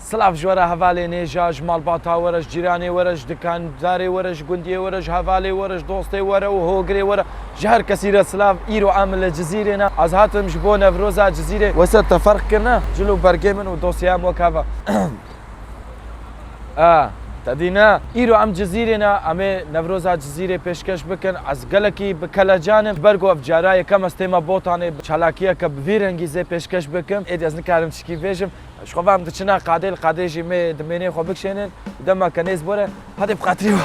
سلاف جواره حوالی نیجاج مالباتا ورش جیرانی ورش دکانداری ورش گندی ورش حوالی ورش دوستی وره و هوگری وره جهر کسی را سلاف ایرو عمل جزیره نه از هاتم جبو نوروزا جزیره وسط فرق کنه جلو برگی من و دوستیام وکاوا تدینا ایرو ام جزیره نه امی نوروزا جزیره پیشکش بکن از گلکی بکلا جانب برگو افجارای کم استیما بوتانه چالاکیه که بویرنگیزه پیشکش بکم ایدی از نکارم چکی ویجم شخوام دچنا قادل قادجی می دمینه خو بکشینن دما کنیز بوره هدی بخاطریو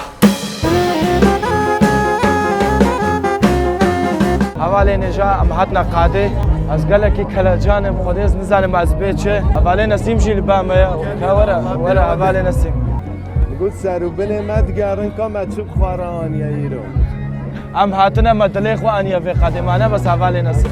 حوالی نجا ام هاتنا قاده از گلکی کلا جانب خودز نزانم از بیچه حوالی نسیم جیل بامه ورا حوالی نسیم قلت سارو بله مدگارن کام چوب خوارانی ایرو ام هاتنا مدلی خوانی في قادمانه بس حوالی نسیم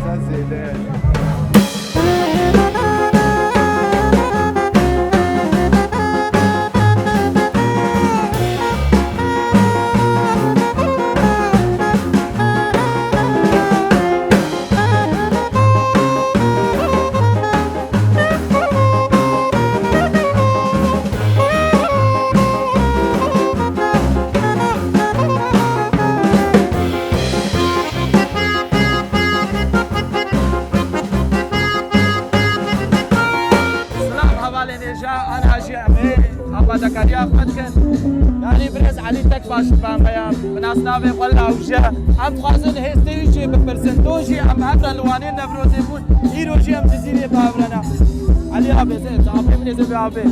دكاريا خدكن يعني برز علي تكفاش باميا بناس نافي قلا وجا ام خازن هستيجي ببرسنتوجي ام هبر الوانين نفروزيبون هيروجي ام جزيره بابرنا علي ابي زين ابي من زي ابي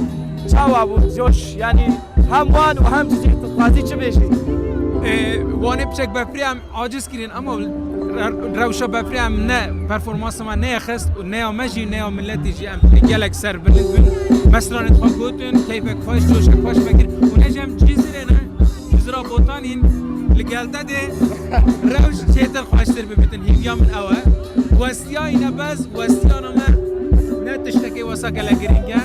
تشاو ابو جوش يعني هم وان وهم جزيره قاضي تشبيشي وانه بچک بفریم عاجز کردین اما روشا بفریم نه پرفورمانس ما نه خست و نه مجی نه ملتی جی ام گلک سر بلند مثلا اتخاب گوتن کیف کفاش جوش کفاش بکر و نجم جزیره نه جزرا بوتانین لگلده ده روش چیتر خواشتر ببیتن هیویا من اوه وستیا اینا بز وستیانا من نه تشتکی واسا گلگرینگه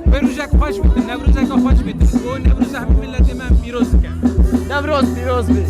بروجک خوش بیتن نبروجک خوش بیتن و نبروز همین ملت من پیروز کن نوروز پیروز بی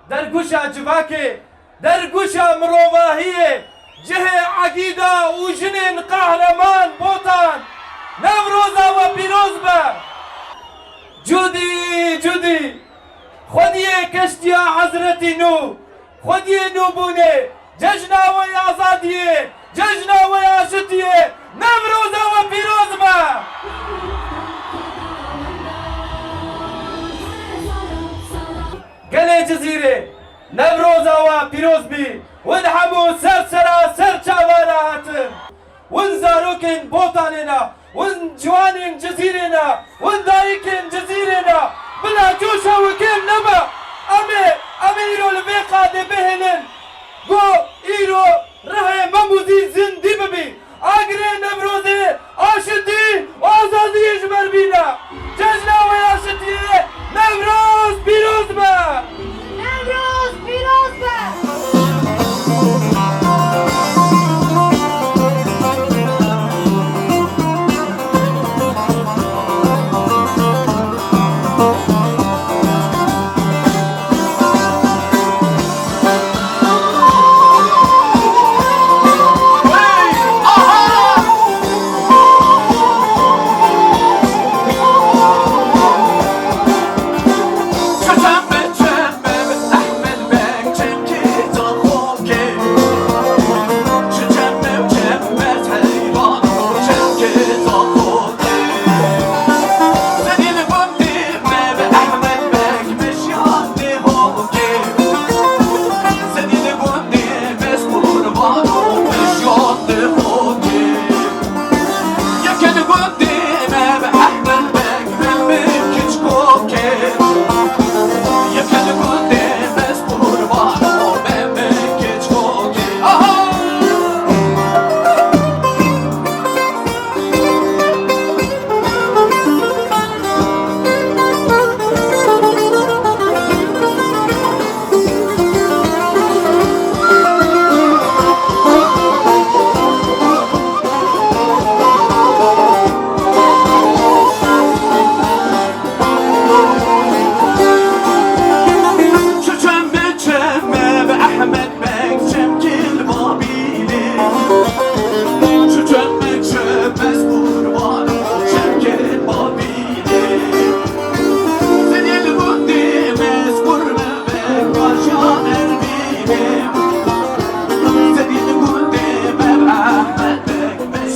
درگوشا جواکه درگوشا مروواهیه جه عقیده و جنین قهرمان بوتان نوروزا و پیروز با جودی خودیه کشتیا حضرتی نو خودیه نوبونه ججنا و آزادیه ججنا و آشتیه نوروزا و پیروز با گله جزیره نوروزا و پیروز بی ون همو سر چاوارا هاتن ون زاروکن بوتانینا ون جوانین جزیرنا ون دایکن جزیرنا بلا جوشا و کم نبا امی ایرو لبی قاده بهنن گو ایرو ره مموزی زندی ببی آگره نوروزه آشتی آزادی جبر بینا ججنا و آشتیه نوروز پیروز با نوروز پیروز با Shut up and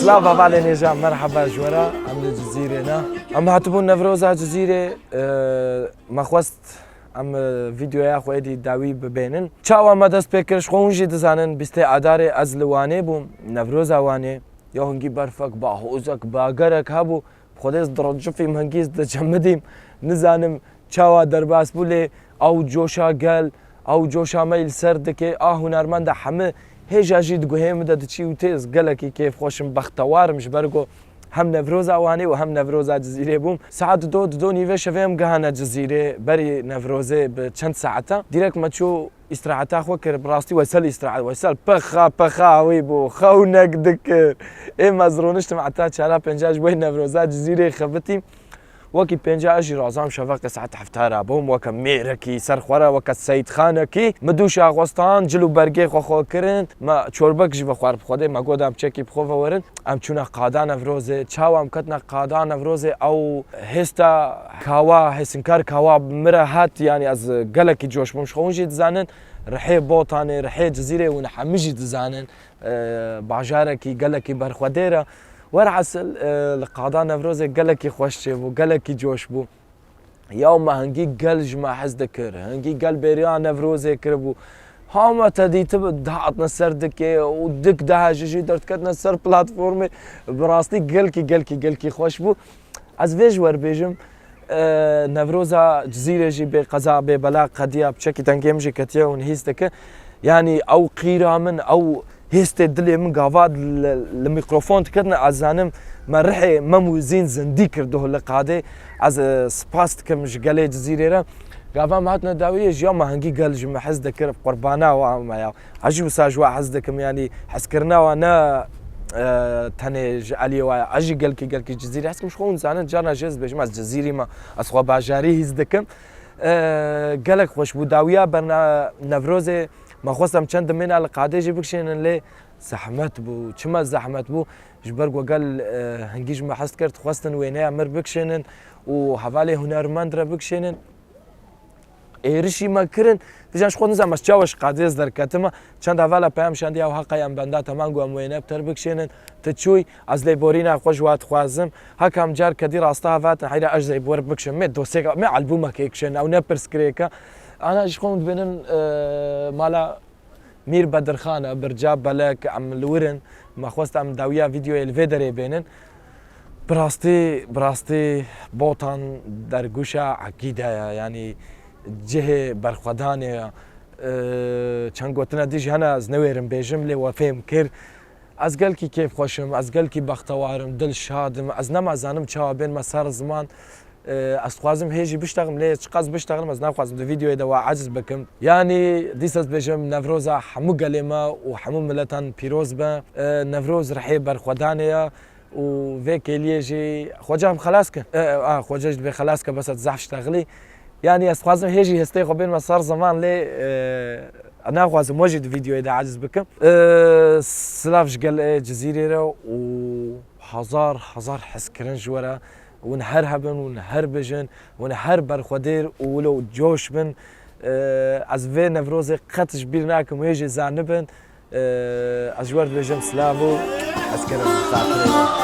سلافا بالي نجا مرحبا جورا ام الجزيرة نا ام هاتبون نفروزا جزيرة ما خواست ام فيديو يا خويدي داوي ببينن چاوا ما دست بكرش خونجي دزانن بسته اداري از لوانه بوم نفروزا وانه یا هنگی برفک با حوزک با گرک هبو خودش درجه فیم هنگیز دجمدیم نزانم چاوا درباس بوله او جوشا گل او جوشا میل سرد که هنرمند همه هیچ جید گوهم داد چی و تیز گلکی کیف خوشم بختوارمش برگو هم نفروز اوانه و هم نفروز جزیره بوم ساعت دو نیوه شویم گهانه جزیره بری نفروزه به چند ساعته دیرک ما چو استراحتا خو کر براستی وصل استراحت وصل پخا وی بو خونک دکر ای مزرونشت معتا چالا پنجاج بو نفروز جزیره خفتیم وكي بينجا اجي رازام شفاق ساعات حفتارا بوم وكا ميركي سرخورا وكا سيد خانكي مدوشا غوستان جلو برگي خو كرن ما چوربك جي بخوار بخوده ما گودام چكي بخو ورن ام چونا قادان افروزه چاوام كتنا قادان افروزه او هستا كاوا هسنكار كاوا مرهات يعني از گلكي جوش مش خونجي دزانن رحي بوطاني رحي جزيره ونحمجي دزانن باجاركي گلكي برخوديرا ورعسل القادان نفروزه قالكي خوش بو قالكي جوش بو يوم هنجي قلج ما حز ذكر هنجي قال بيريان نفروزه كربو هاما تدي دهات نسر دكي ودك ده جي درت كت نسر بلاتفورم براستي قالكي خوش بو از فيج ور بيجم نفروزه جزيره جي بقزا ببلا قديا بشكل تنجم جي كتيا ونهيستك يعني او قيرا من او هست دلی من گاواد الميكروفون تكرنا عزانم ما رحي مموزين زندي كردوه لقاده از سپاست كمش قالي جزيره را گاوا ماتنا داويه جا ما هنگي قال جم حز ذكر قربانا وما عجي وساج واحد ذكم يعني حسكرنا وانا تنج علي وا اجي قالكي جزيره حسك مش خون زانن جانا جز بجمع الجزيره ما اسخوا باجاري هز ذكم قالك خوش بو داويه برنا نفروزه ما خواستم چند من القاده جي بكشين لي زحمت بو چما زحمت بو جبرق وقال هنگيج ما حست كرت خواستن وينه امر بكشين و حوالي هنرمند را بكشين ايرشي ما كرن فيجاش خود نزم چاوش قادز در كتما چند حوالا پیام شاندي او حقا ام بندا تمام گو وينه بتر بكشين تچوي از لي بورينا خوش وات خوازم هكام جار كدي راستا فات حيرا اجزي بور بكشين مي دوسيكا مي البوم كيكشن او نبرسكريكا انا شكون بينن مالا مير بدرخانه برجاب بلاك عم الورن ما خواست عم داويه فيديو الفيدري بينن براستي بوطان درگوشا عقيده يعني جهه برخدانه چند گوتنا دیج هنا از نویرم بیجم لی و فهم کر از گل کی کیف خوشم از گل کی بختوارم دل شادم از نما زانم چا بین مسار زمان از خوازم هیچی بشتغلم لی چقدر بشتغلم از نخوازم دو ویدیو دا و عجز بکم یعنی دیس از بیجم نوروزا حمو گلیما و حمو ملتان پیروز با نوروز رحی برخدانه و ویک لیجی خوجام خلاص کن خوجاج به خلاص که بس زحف اشتغلی يعني اسخوازم هيجي هستيخو بين ما صار زمان لي انا خوازم وجد فيديو اذا عجز بكم سلافش قال جزيره وحزار حس كرنج ورا ونهرهبن ونهربجن ونهر برخدير ولو جوش بن از في نفروزي قتش بيرناكم ويجي زانبن از جوار بجم سلافو اسكرم خاطري